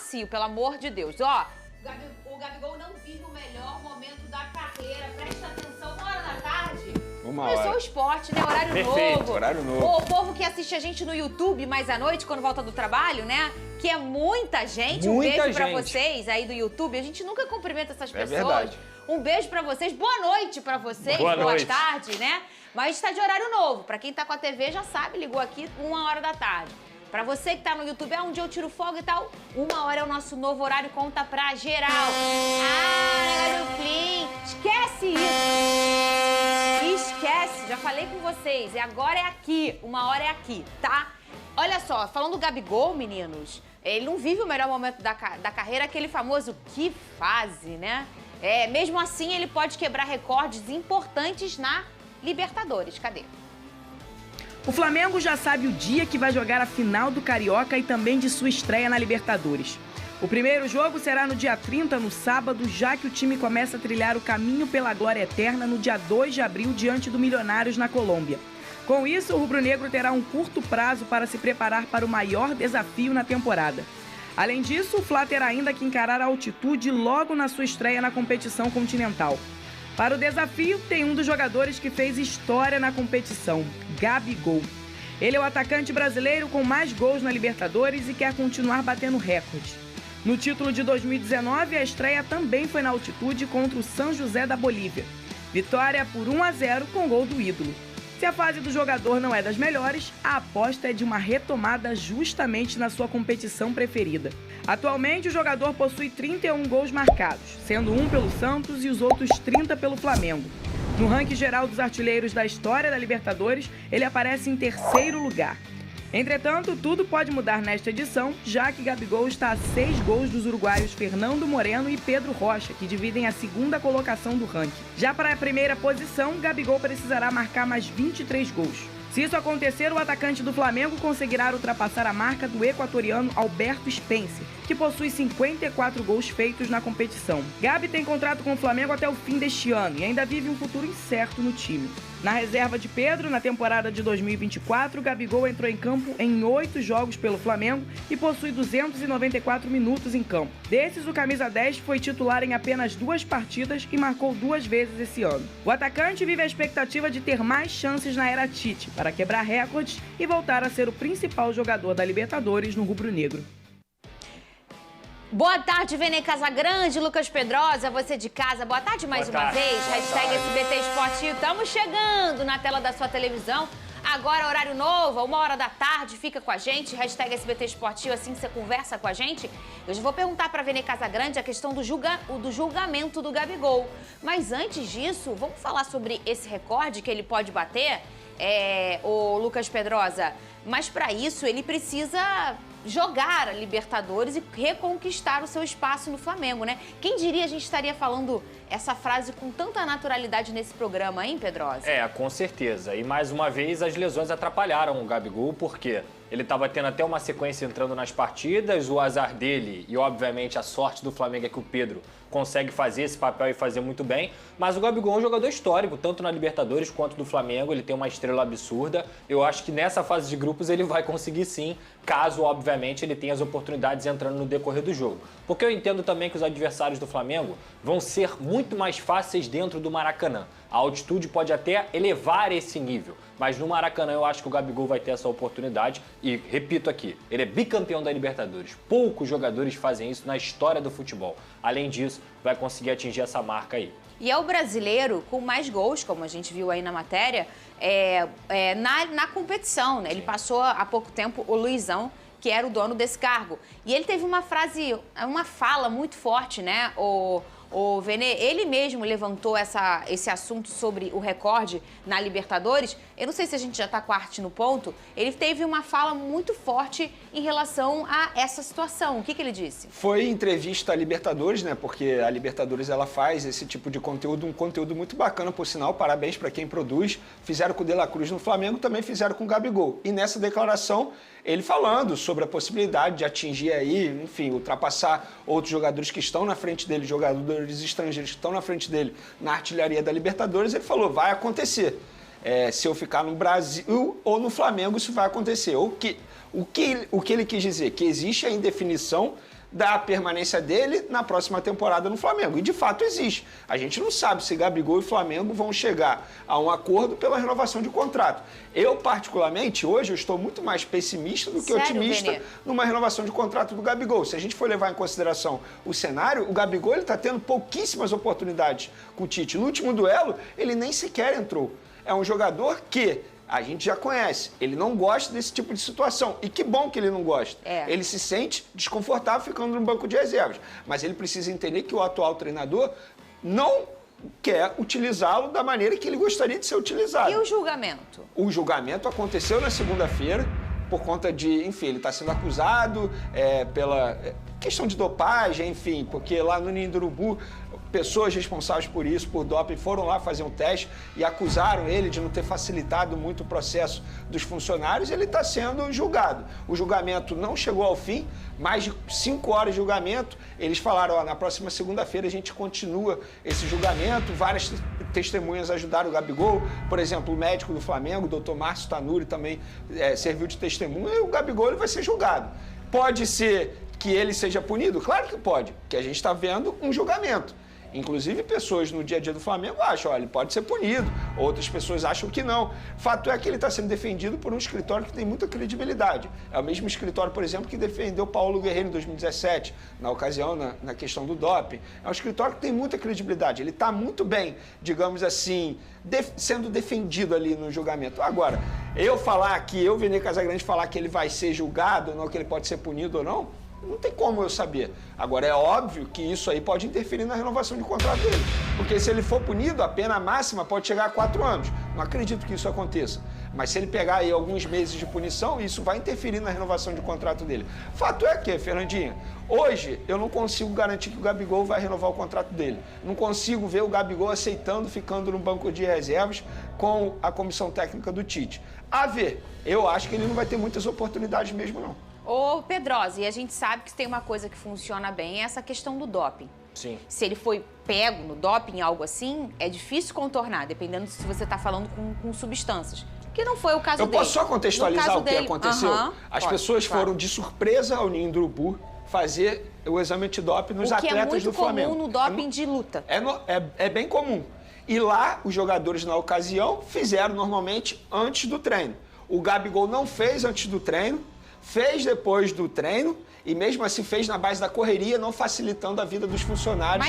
macio, pelo amor de Deus. Ó, o Gabigol não vive o melhor momento da carreira. Presta atenção, 1h da tarde. Começou o esporte, né? Horário Perfeito, novo. horário novo. O povo que assiste a gente no YouTube mais à noite, quando volta do trabalho, né? Que é muita gente. Um beijo pra vocês aí do YouTube. A gente nunca cumprimenta essas pessoas. É verdade. Um beijo pra vocês. Boa noite pra vocês. Boa tarde, né? Mas está de horário novo. Pra quem tá com a TV já sabe, ligou aqui 1h da tarde. Pra você que tá no YouTube, um dia eu tiro folga e tal, 1h é o nosso novo horário, conta pra geral. Ah, no Clean. Esquece isso. Esquece, já falei com vocês. E agora é aqui, 1h é aqui, tá? Olha só, falando do Gabigol, meninos, ele não vive o melhor momento da carreira, aquele famoso que fase, né? Mesmo assim, ele pode quebrar recordes importantes na Libertadores. Cadê? O Flamengo já sabe o dia que vai jogar a final do Carioca e também de sua estreia na Libertadores. O primeiro jogo será no dia 30, no sábado, já que o time começa a trilhar o caminho pela glória eterna no dia 2 de abril, diante do Milionários na Colômbia. Com isso, o rubro-negro terá um curto prazo para se preparar para o maior desafio na temporada. Além disso, o Fla terá ainda que encarar a altitude logo na sua estreia na competição continental. Para o desafio, tem um dos jogadores que fez história na competição, Gabigol. Ele é o atacante brasileiro com mais gols na Libertadores e quer continuar batendo recorde. No título de 2019, a estreia também foi na altitude contra o São José da Bolívia. Vitória por 1-0 com gol do ídolo. Se a fase do jogador não é das melhores, a aposta é de uma retomada justamente na sua competição preferida. Atualmente, o jogador possui 31 gols marcados, sendo um pelo Santos e os outros 30 pelo Flamengo. No ranking geral dos artilheiros da história da Libertadores, ele aparece em terceiro lugar. Entretanto, tudo pode mudar nesta edição, já que Gabigol está a 6 gols dos uruguaios Fernando Moreno e Pedro Rocha, que dividem a segunda colocação do ranking. Já para a primeira posição, Gabigol precisará marcar mais 23 gols. Se isso acontecer, o atacante do Flamengo conseguirá ultrapassar a marca do equatoriano Alberto Spencer, que possui 54 gols feitos na competição. Gabi tem contrato com o Flamengo até o fim deste ano e ainda vive um futuro incerto no time. Na reserva de Pedro, na temporada de 2024, Gabigol entrou em campo em 8 jogos pelo Flamengo e possui 294 minutos em campo. Desses, o camisa 10 foi titular em apenas 2 partidas e marcou 2 vezes esse ano. O atacante vive a expectativa de ter mais chances na era Tite para quebrar recordes e voltar a ser o principal jogador da Libertadores no rubro-negro. Boa tarde, Vene Casagrande, Lucas Pedrosa, você de casa. Boa tarde mais uma vez. Hashtag SBT Esportivo. Estamos chegando na tela da sua televisão. Agora, horário novo, 1h da tarde, fica com a gente. Hashtag SBT Esportivo, assim que você conversa com a gente. Eu já vou perguntar para a Vene Casagrande a questão do julgamento do Gabigol. Mas antes disso, vamos falar sobre esse recorde que ele pode bater, o Lucas Pedrosa. Mas para isso, ele precisa jogar a Libertadores e reconquistar o seu espaço no Flamengo, né? Quem diria a gente estaria falando essa frase com tanta naturalidade nesse programa, hein, Pedrosa? Com certeza. E mais uma vez as lesões atrapalharam o Gabigol, porque ele estava tendo até uma sequência entrando nas partidas, o azar dele e, obviamente, a sorte do Flamengo é que o Pedro consegue fazer esse papel e fazer muito bem, mas o Gabigol é um jogador histórico, tanto na Libertadores quanto do Flamengo, ele tem uma estrela absurda. Eu acho que nessa fase de grupos ele vai conseguir sim, caso, obviamente, ele tenha as oportunidades entrando no decorrer do jogo. Porque eu entendo também que os adversários do Flamengo vão ser muito mais fáceis dentro do Maracanã. A altitude pode até elevar esse nível, mas no Maracanã eu acho que o Gabigol vai ter essa oportunidade e, repito aqui, ele é bicampeão da Libertadores. Poucos jogadores fazem isso na história do futebol. Além disso, vai conseguir atingir essa marca aí. E é o brasileiro com mais gols, como a gente viu aí na matéria, na competição, né? Ele passou há pouco tempo o Luizão, que era o dono desse cargo. E ele teve uma fala muito forte, né? O Vene, ele mesmo levantou esse assunto sobre o recorde na Libertadores. Eu não sei se a gente já está com a arte no ponto. Ele teve uma fala muito forte em relação a essa situação. O que ele disse? Foi entrevista à Libertadores, né? Porque a Libertadores ela faz esse tipo de conteúdo, um conteúdo muito bacana, por sinal. Parabéns para quem produz. Fizeram com o De La Cruz no Flamengo, também fizeram com o Gabigol. E nessa declaração, ele falando sobre a possibilidade de atingir aí, enfim, ultrapassar outros jogadores que estão na frente dele, jogadores estrangeiros que estão na frente dele na artilharia da Libertadores, ele falou, vai acontecer. Se eu ficar no Brasil ou no Flamengo, isso vai acontecer. O que ele quis dizer? Que existe a indefinição da permanência dele na próxima temporada no Flamengo. E de fato existe. A gente não sabe se Gabigol e Flamengo vão chegar a um acordo pela renovação de contrato. Eu, particularmente, hoje eu estou muito mais pessimista do que otimista Vene? numa renovação de contrato do Gabigol. Se a gente for levar em consideração o cenário, o Gabigol está tendo pouquíssimas oportunidades com o Tite. No último duelo, ele nem sequer entrou. É um jogador que a gente já conhece, ele não gosta desse tipo de situação. E que bom que ele não gosta. Ele se sente desconfortável ficando no banco de reservas. Mas ele precisa entender que o atual treinador não quer utilizá-lo da maneira que ele gostaria de ser utilizado. E o julgamento? O julgamento aconteceu na segunda-feira, por conta de, enfim, ele está sendo acusado pela questão de dopagem, enfim, porque lá no Ninho do Urubu, pessoas responsáveis por isso, por doping, foram lá fazer um teste e acusaram ele de não ter facilitado muito o processo dos funcionários. Ele está sendo julgado. O julgamento não chegou ao fim, mais de 5 horas de julgamento. Eles falaram, ó, na próxima segunda-feira a gente continua esse julgamento. Várias testemunhas ajudaram o Gabigol. Por exemplo, o médico do Flamengo, o doutor Márcio Tanuri, também serviu de testemunha, e o Gabigol ele vai ser julgado. Pode ser que ele seja punido? Claro que pode, porque a gente está vendo um julgamento. Inclusive, pessoas no dia a dia do Flamengo acham, ele pode ser punido. Outras pessoas acham que não. Fato é que ele está sendo defendido por um escritório que tem muita credibilidade. É o mesmo escritório, por exemplo, que defendeu Paulo Guerreiro em 2017, na ocasião, na questão do doping. É um escritório que tem muita credibilidade. Ele está muito bem, digamos assim, sendo defendido ali no julgamento. Agora, eu, Vene Casagrande, falar que ele vai ser julgado ou não, que ele pode ser punido ou não, não tem como eu saber. Agora, é óbvio que isso aí pode interferir na renovação de contrato dele. Porque se ele for punido, a pena máxima pode chegar a 4 anos. Não acredito que isso aconteça. Mas se ele pegar aí alguns meses de punição, isso vai interferir na renovação de contrato dele. Fato é que, Fernandinha, hoje eu não consigo garantir que o Gabigol vai renovar o contrato dele. Não consigo ver o Gabigol aceitando, ficando no banco de reservas com a comissão técnica do Tite. A ver, eu acho que ele não vai ter muitas oportunidades mesmo, não. Ô, Pedrosa, e a gente sabe que tem uma coisa que funciona bem, é essa questão do doping. Sim. Se ele foi pego no doping, algo assim, é difícil contornar, dependendo se você está falando com substâncias. Que não foi o caso dele. Eu posso só contextualizar o que aconteceu? As pessoas claro. foram de surpresa ao Ninho do Urubu fazer o exame antidoping nos atletas do Flamengo. O que é muito comum no doping de luta. É bem comum. E lá, os jogadores, na ocasião, fizeram normalmente antes do treino. O Gabigol não fez antes do treino, fez depois do treino e mesmo assim fez na base da correria, não facilitando a vida dos funcionários.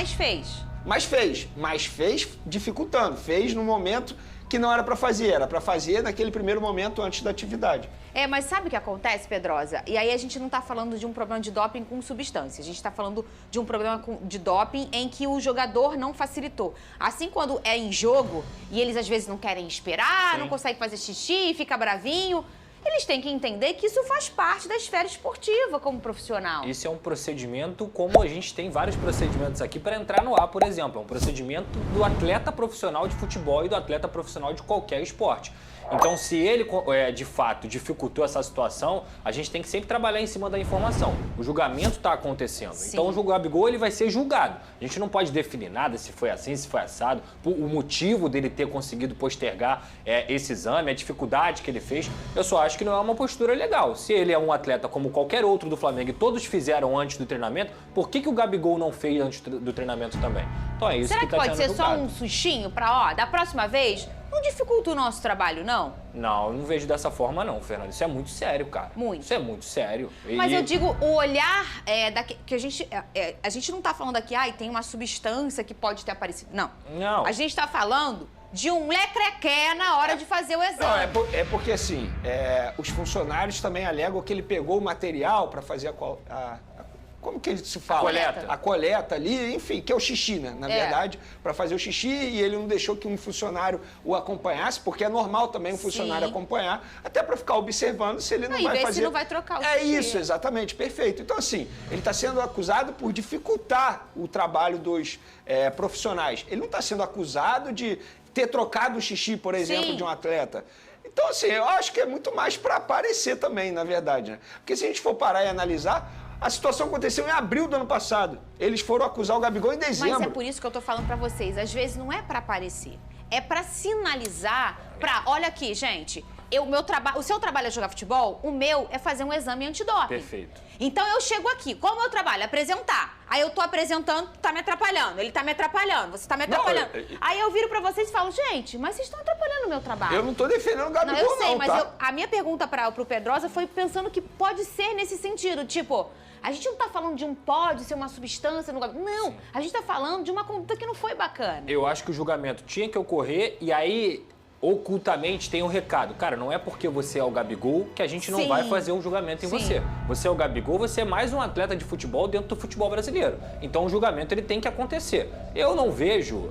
Mas fez dificultando. Fez no momento que não era para fazer naquele primeiro momento antes da atividade. Mas sabe o que acontece, Pedrosa? E aí a gente não está falando de um problema de doping com substância. A gente está falando de um problema de doping em que o jogador não facilitou. Assim, quando é em jogo e eles às vezes não querem esperar, não conseguem fazer xixi, fica bravinho, eles têm que entender que isso faz parte da esfera esportiva como profissional. Isso é um procedimento, como a gente tem vários procedimentos aqui para entrar no ar, por exemplo. É um procedimento do atleta profissional de futebol e do atleta profissional de qualquer esporte. Então, se ele, de fato, dificultou essa situação, a gente tem que sempre trabalhar em cima da informação. O julgamento está acontecendo. Sim. Então, o Gabigol ele vai ser julgado. A gente não pode definir nada se foi assim, se foi assado, o motivo dele ter conseguido postergar esse exame, a dificuldade que ele fez. Eu só acho que não é uma postura legal. Se ele é um atleta como qualquer outro do Flamengo e todos fizeram antes do treinamento, por que o Gabigol não fez antes do treinamento também? Então é isso. Será que pode ser julgado. só um sustinho para, da próxima vez, não dificulta o nosso trabalho, não? Não, eu não vejo dessa forma não, Fernando. Isso é muito sério, cara. Muito. Isso é muito sério. Mas eu digo, o olhar que a gente não tá falando aqui, tem uma substância que pode ter aparecido. Não. Não. A gente tá falando de um lecrequé na hora de fazer o exame. Não, é porque assim, os funcionários também alegam que ele pegou o material para fazer como que se fala? Coleta. A coleta ali, enfim, que é o xixi, né? Na verdade, para fazer o xixi, e ele não deixou que um funcionário o acompanhasse, porque é normal também um funcionário acompanhar, até para ficar observando se ele não vai fazer. Se não vai trocar o xixi. É isso, exatamente, perfeito. Então, assim, ele está sendo acusado por dificultar o trabalho dos profissionais. Ele não está sendo acusado de ter trocado o xixi, por exemplo, de um atleta. Então, assim, eu acho que é muito mais para aparecer também, na verdade, né? Porque se a gente for parar e analisar, a situação aconteceu em abril do ano passado. Eles foram acusar o Gabigol em dezembro. Mas é por isso que eu tô falando pra vocês. Às vezes não é pra aparecer. É pra sinalizar olha aqui, gente, o seu trabalho é jogar futebol, o meu é fazer um exame antidoping. Perfeito. Então eu chego aqui, qual é o meu trabalho? Apresentar. Aí eu tô apresentando, tá me atrapalhando, ele tá me atrapalhando, você tá me atrapalhando. Aí eu viro pra vocês e falo, gente, mas vocês estão atrapalhando o meu trabalho. Eu não tô defendendo o Gabigol, não. Eu sei, mas tá? a minha pergunta pro Pedrosa foi pensando que pode ser nesse sentido, tipo... A gente não tá falando de um pode ser uma substância no Gabigol. Não, a gente tá falando de uma conduta que não foi bacana. Eu acho que o julgamento tinha que ocorrer e aí, ocultamente, tem um recado. Cara, não é porque você é o Gabigol que a gente não vai fazer um julgamento em você. Você é o Gabigol, você é mais um atleta de futebol dentro do futebol brasileiro. Então o julgamento ele tem que acontecer. Eu não vejo,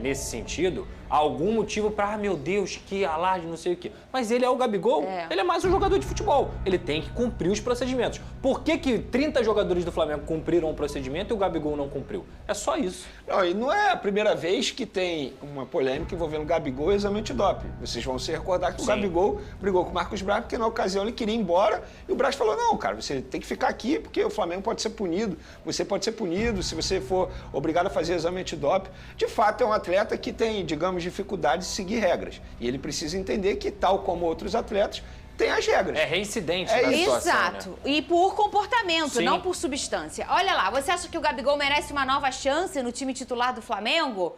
nesse sentido, algum motivo para, meu Deus, que alarde, não sei o quê. Mas ele é o Gabigol, ele é mais um jogador de futebol. Ele tem que cumprir os procedimentos. Por que 30 jogadores do Flamengo cumpriram o procedimento e o Gabigol não cumpriu? É só isso. Não, e não é a primeira vez que tem uma polêmica envolvendo o Gabigol e exame antidoping. Vocês vão se recordar que o Gabigol brigou com o Marcos Braz, porque na ocasião ele queria ir embora e o Braz falou, não, cara, você tem que ficar aqui porque o Flamengo pode ser punido. Você pode ser punido se você for obrigado a fazer exame antidoping. De fato, é um atleta que tem, digamos, dificuldade de seguir regras. E ele precisa entender que, tal como outros atletas, tem as regras. É reincidente na situação, Exato. Né? E por comportamento, não por substância. Olha lá, você acha que o Gabigol merece uma nova chance no time titular do Flamengo?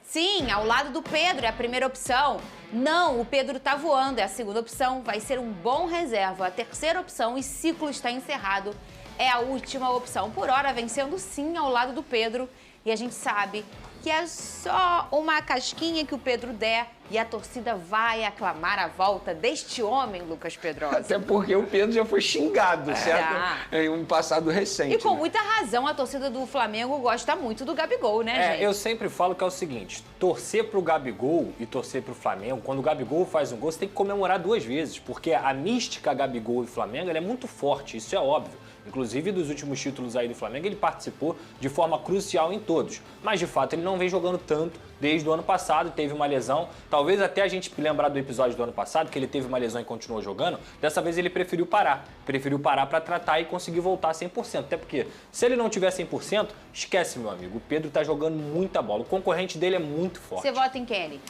Sim, ao lado do Pedro, é a primeira opção. Não, o Pedro tá voando, é a segunda opção. Vai ser um bom reserva. A terceira opção, e ciclo está encerrado, é a última opção. Por hora, vencendo sim ao lado do Pedro. E a gente sabe que é só uma casquinha que o Pedro der e a torcida vai aclamar a volta deste homem, Lucas Pedrosa. Até porque o Pedro já foi xingado, certo? Em um passado recente. E com muita razão, a torcida do Flamengo gosta muito do Gabigol, né, gente? Eu sempre falo que é o seguinte, torcer pro Gabigol e torcer pro Flamengo, quando o Gabigol faz um gol, você tem que comemorar duas vezes, porque a mística Gabigol e Flamengo ela é muito forte, isso é óbvio. Inclusive, dos últimos títulos aí do Flamengo, ele participou de forma crucial em todos. Mas, de fato, ele não vem jogando tanto desde o ano passado, teve uma lesão. Talvez até a gente lembrar do episódio do ano passado, que ele teve uma lesão e continuou jogando. Dessa vez ele preferiu parar. Preferiu parar para tratar e conseguir voltar 100%. Até porque, se ele não tiver 100%, esquece, meu amigo. O Pedro tá jogando muita bola. O concorrente dele é muito forte. Você vota em Kenny?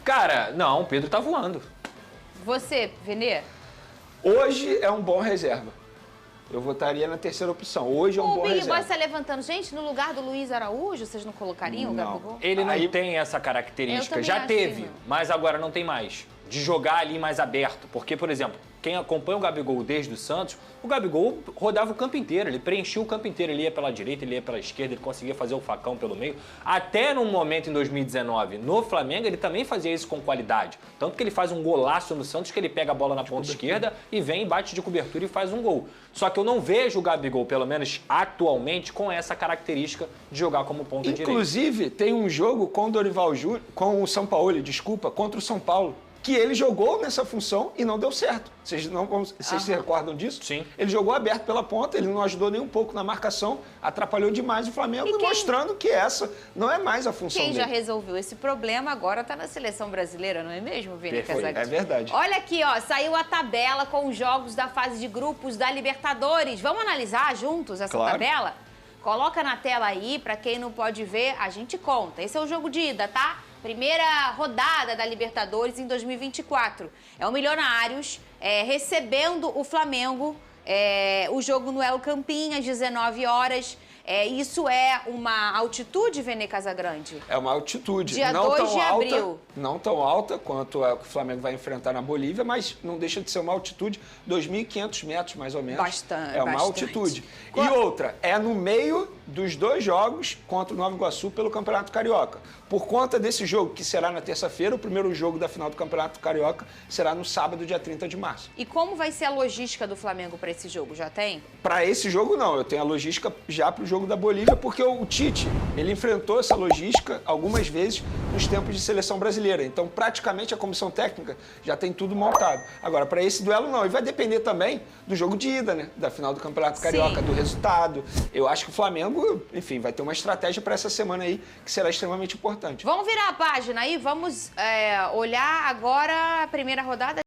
Cara, não, o Pedro tá voando. Você, Venê? Hoje é um bom reserva. Eu votaria na terceira opção. Hoje é um bom reserva. O Big Boy está levantando. Gente, no lugar do Luiz Araújo, vocês não colocariam o Gabigol? Ele não tem essa característica. Já teve, mas agora não tem mais. De jogar ali mais aberto. Porque, por exemplo, quem acompanha o Gabigol desde o Santos, o Gabigol rodava o campo inteiro, ele preenchia o campo inteiro, ele ia pela direita, ele ia pela esquerda, ele conseguia fazer o facão pelo meio. Até num momento em 2019, no Flamengo, ele também fazia isso com qualidade. Tanto que ele faz um golaço no Santos, que ele pega a bola na ponta esquerda e vem, bate de cobertura e faz um gol. Só que eu não vejo o Gabigol, pelo menos atualmente, com essa característica de jogar como ponta direita. Inclusive, tem um jogo com o Dorival Júnior, com o Sampaoli, desculpa, contra o São Paulo, que ele jogou nessa função e não deu certo. Vocês se recordam disso? Sim. Ele jogou aberto pela ponta, ele não ajudou nem um pouco na marcação, atrapalhou demais o Flamengo, mostrando que essa não é mais a função dele. Quem já resolveu esse problema agora está na seleção brasileira, não é mesmo, Vini Casagrande? É verdade. Olha aqui, ó, saiu a tabela com os jogos da fase de grupos da Libertadores. Vamos analisar juntos essa tabela? Coloca na tela aí, para quem não pode ver, a gente conta. Esse é o jogo de ida, tá? Primeira rodada da Libertadores em 2024. É o Milionários recebendo o Flamengo. O jogo no El Campín, às 19 horas. Isso é uma altitude, Venê Casagrande? É uma altitude. Dia não 2 tão de alta, abril. Não tão alta quanto é o que o Flamengo vai enfrentar na Bolívia, mas não deixa de ser uma altitude, 2.500 metros mais ou menos. Bastante. É uma altitude. E outra, é no meio dos dois jogos contra o Nova Iguaçu pelo Campeonato Carioca. Por conta desse jogo, que será na terça-feira, o primeiro jogo da final do Campeonato Carioca será no sábado, dia 30 de março. E como vai ser a logística do Flamengo para esse jogo? Já tem? Para esse jogo, não. Eu tenho a logística já para o jogo da Bolívia, porque o Tite, ele enfrentou essa logística algumas vezes nos tempos de seleção brasileira. Então, praticamente, a comissão técnica já tem tudo montado. Agora, para esse duelo, não. E vai depender também do jogo de ida, né? Da final do Campeonato Carioca, do resultado. Eu acho que o Flamengo, enfim, vai ter uma estratégia para essa semana aí que será extremamente importante. Vamos virar a página aí, vamos olhar agora a primeira rodada.